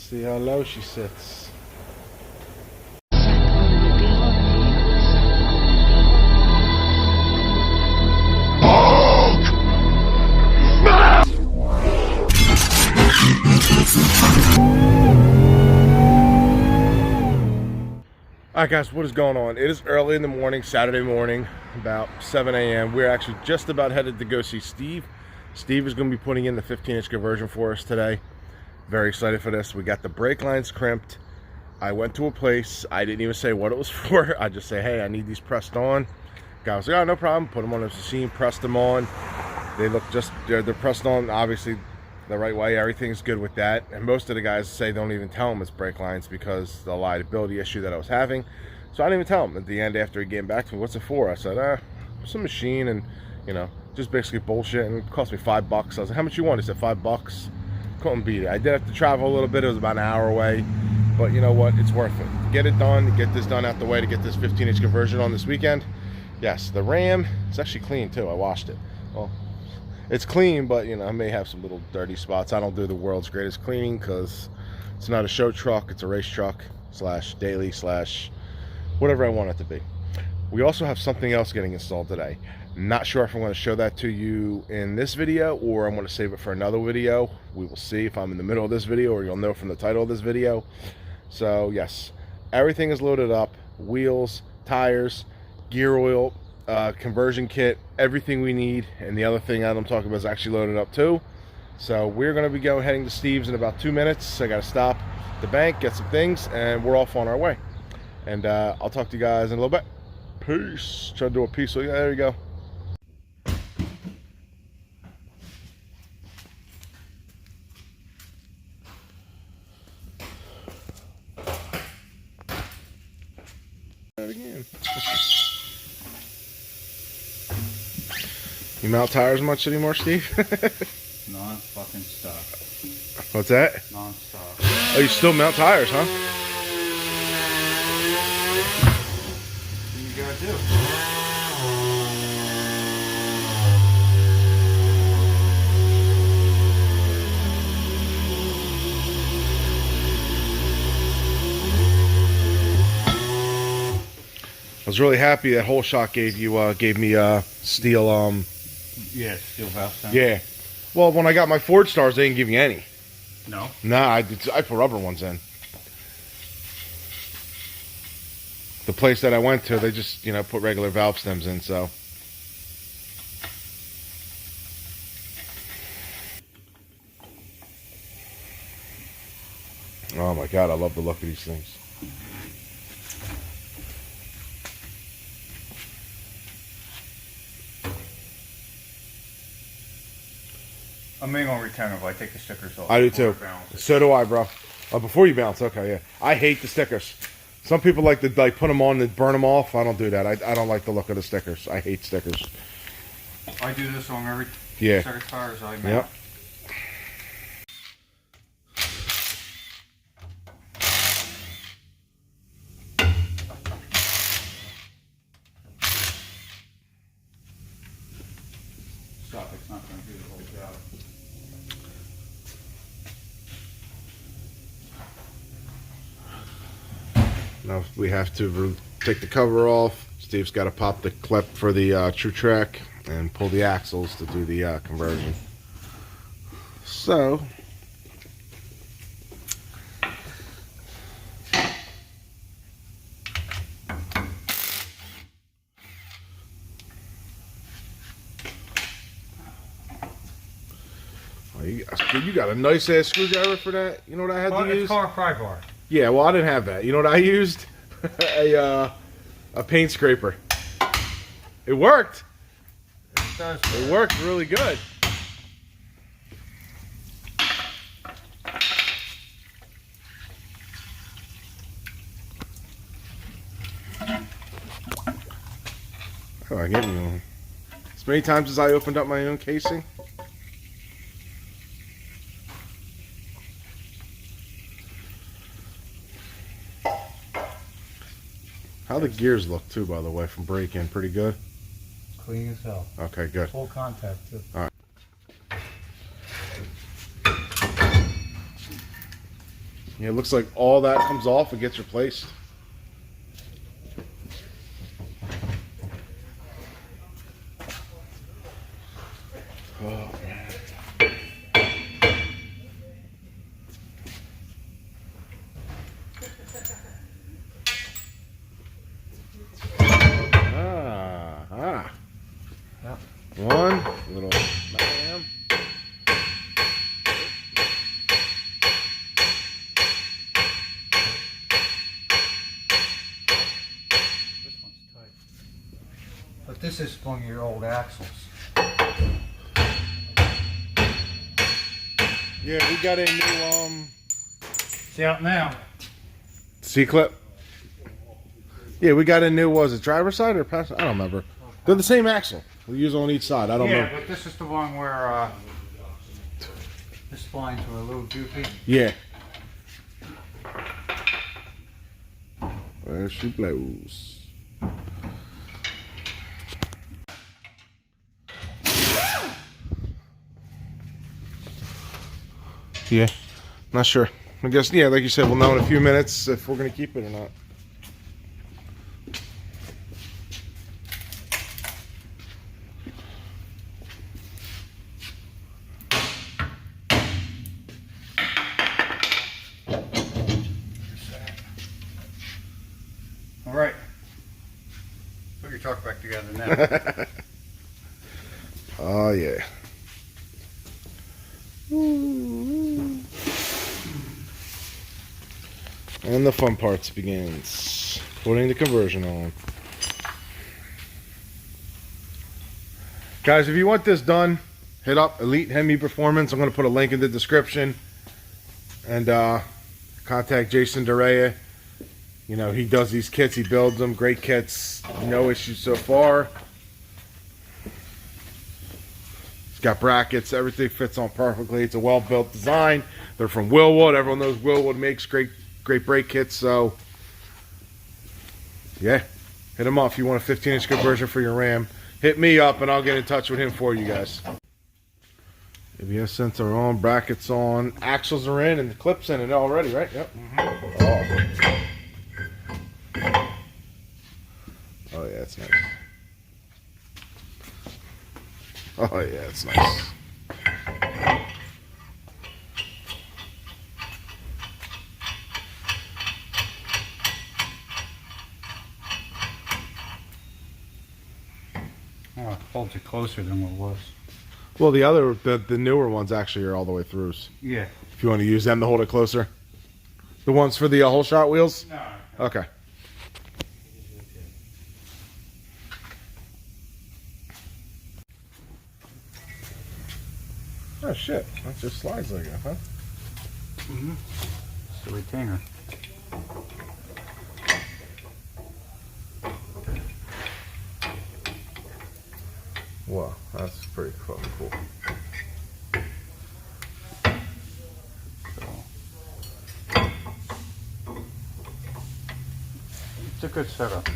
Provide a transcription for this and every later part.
See how low she sits. Alright guys, what is going on? It is early in the morning, Saturday morning, about 7 a.m. We're actually just about headed to go see Steve. Steve is going to be putting in the 15-inch conversion for us today. Very excited for this. We got the brake lines crimped. I went to a place. I didn't even say what it was for. I just say, hey, I need these pressed on. Guy was like, oh, no problem. Put them on the machine, pressed them on. They look just, they're pressed on, obviously, the right way. Everything's good with that. And most of the guys say don't even tell them it's brake lines because the liability issue that I was having. So I didn't even tell him. At the end, after he came back to me, what's it for? I said, some machine and, you know, just basically bullshit. And it cost me $5. I was like, how much you want? He said, $5. Couldn't beat it. I did have to travel a little bit. It was about an hour away. But you know what? It's worth it. To get it done, to get this done out the way, to get this 15-inch conversion on this weekend. Yes, the Ram, it's actually clean too. I washed it. Well, it's clean, but you know, I may have some little dirty spots. I don't do the world's greatest cleaning because it's not a show truck. It's a race truck slash daily slash whatever I want it to be. We also have something else getting installed today. Not sure if I'm going to show that to you in this video or I'm going to save it for another video. We will see if I'm in the middle of this video, or you'll know from the title of this video. So yes, everything is loaded up. Wheels, tires, gear oil, conversion kit, everything we need. And the other thing that I'm talking about is actually loaded up too. So we're going to be heading to Steve's in about 2 minutes. I got to stop at the bank, get some things, and we're off on our way. And I'll talk to you guys in a little bit. Peace. Try to do a piece. So yeah, there you go. Again. You mount tires much anymore, Steve? Non-fucking stop. What's that? Non-stop. Oh, you still mount tires, huh? What you gotta do? I was really happy that Whole Shot gave me steel Yeah, steel valve stem. yeah. Well, when I got my Ford Stars, they didn't give you any. No? Nah, I put rubber ones in. The place that I went to, they just, you know, put regular valve stems in, so. Oh my God, I love the look of these things. I'm mainly gonna return them if I take the stickers off. I do too. So do I, bro. Before you bounce, okay, yeah. I hate the stickers. Some people like to put them on and burn them off. I don't do that. I don't like the look of the stickers. I hate stickers. I do this on every set of tires I mount. Yep. Stop, it's not gonna do the whole job. Now we have to take the cover off. Steve's got to pop the clip for the True Track and pull the axles to do the conversion. So you got a nice ass screwdriver for that. You know what I had to use? It's called a pry bar. Yeah, well, I didn't have that. You know what I used? a paint scraper. It worked. It does. It worked really good. Oh, I gave me one. As many times as I opened up my own casing. How the gears look too, by the way, from break-in, pretty good. Clean as hell. Okay, good. Full contact too. All right. Yeah, it looks like all that comes off and gets replaced. Oh, man. Yep. One little bam. This one's tight. But this is one of your old axles. Yeah, we got a new See out now. C-clip. Yeah, we got a new, was it driver's side or passenger? I don't remember. They're the same axle. We use on each side. I don't know. Yeah, but this is the one where the splines were a little goofy. Yeah. There she blows. Yeah, not sure. I guess, yeah, like you said, we'll know in a few minutes if we're going to keep it or not. All right. Put your truck back together now. Oh, yeah. And the fun parts begins. Putting the conversion on. Guys, if you want this done, hit up Elitehemiperformance. I'm going to put a link in the description. And contact Jason Derea. You know, he does these kits. He builds them. Great kits. No issues so far. It's got brackets. Everything fits on perfectly. It's a well-built design. They're from Willwood. Everyone knows Willwood makes great brake kits. So, yeah, hit him up if you want a 15-inch conversion for your Ram. Hit me up, and I'll get in touch with him for you guys. ABS sensor on, brackets on, axles are in, and the clips in it already, right? Yep. Oh, yeah, it's nice. Oh, yeah, it's nice. Oh, it holds it closer than what it was. Well, the newer ones actually are all the way throughs. Yeah. If you want to use them to hold it closer. The ones for the whole shot wheels? No. Okay. Oh, shit. That just slides like that, huh? Mm-hmm. It's the retainer. Wow, that's pretty fucking cool. It's a good setup.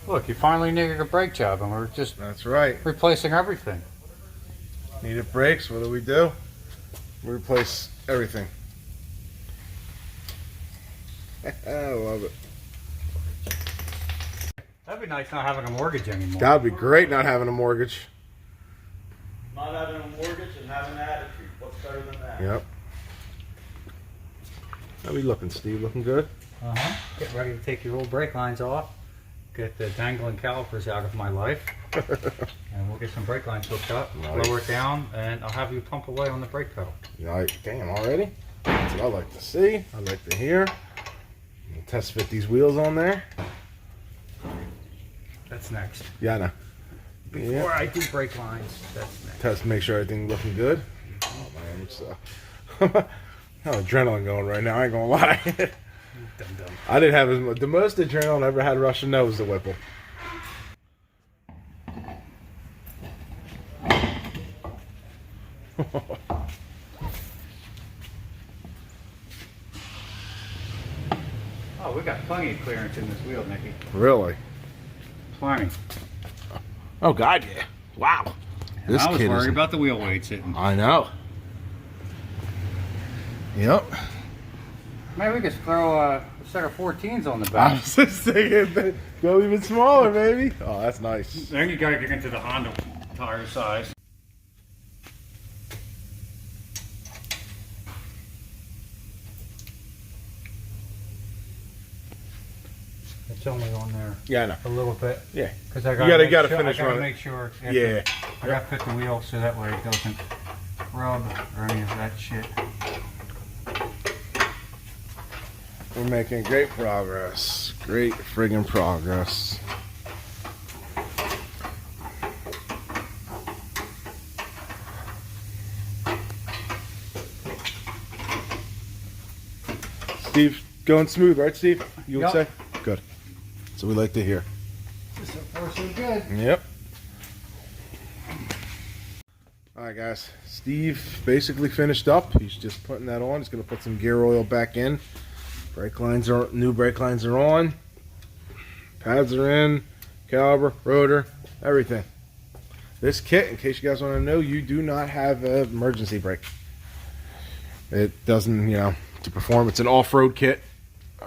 Look, you finally needed a brake job, and we're just That's right. replacing everything. Needed brakes, what do? We replace everything. I love it. That'd be nice not having a mortgage anymore. That would be great not having a mortgage. Not having a mortgage and having an attitude. What's better than that? Yep. How we looking, Steve? Looking good? Uh-huh. Get ready to take your old brake lines off. Get the dangling calipers out of my life. And we'll get some brake lines hooked up. Nice. Lower it down, and I'll have you pump away on the brake pedal. Like, damn, already? That's what I like to see. I like to hear. We'll test fit these wheels on there. That's next. Yeah, I know. Before I do brake lines, that's next. Test, make sure everything's looking good. Oh man, it's adrenaline going right now. I ain't gonna lie. Dum-dum. I didn't have as much. The most adrenaline I ever had rushing nose was the Whipple. Oh, we got plenty of clearance in this wheel, Nicky. Really? Plenty. Oh God, yeah. Wow. And I was worried about the wheel weights hitting. I know. Yep. Maybe we could throw a set of 14s on the I back. was just thinking, go even smaller, baby. Oh, that's nice. Then you gotta get into the Honda tire size. It's only on there Yeah, I know. a little bit. Yeah. Because I You gotta finish I gotta running. make sure. Yeah. I gotta fit the wheel so that way it doesn't rub or any of that shit. We're making great progress. Great friggin' progress. Steve, going smooth, right, Steve? You would say? Yep. Good. That's what we like to hear. So far so good. Yep. Alright guys, Steve basically finished up. He's just putting that on. He's going to put some gear oil back in. New brake lines are on. Pads are in. Caliper, rotor, everything. This kit, in case you guys want to know, you do not have an emergency brake. It doesn't, to perform. It's an off-road kit.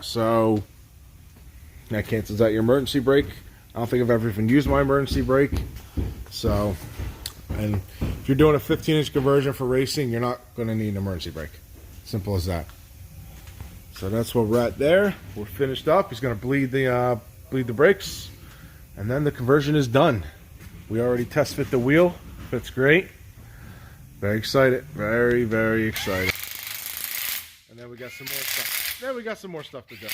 So that cancels out your emergency brake. I don't think I've ever even used my emergency brake. So, and if you're doing a 15-inch conversion for racing, you're not going to need an emergency brake. Simple as that. So that's what we're at there. We're finished up. He's going to bleed the brakes, and then the conversion is done. We already test fit the wheel. Fits great. Very excited. Very, very excited. And then we got some more stuff. Then we got some more stuff to do.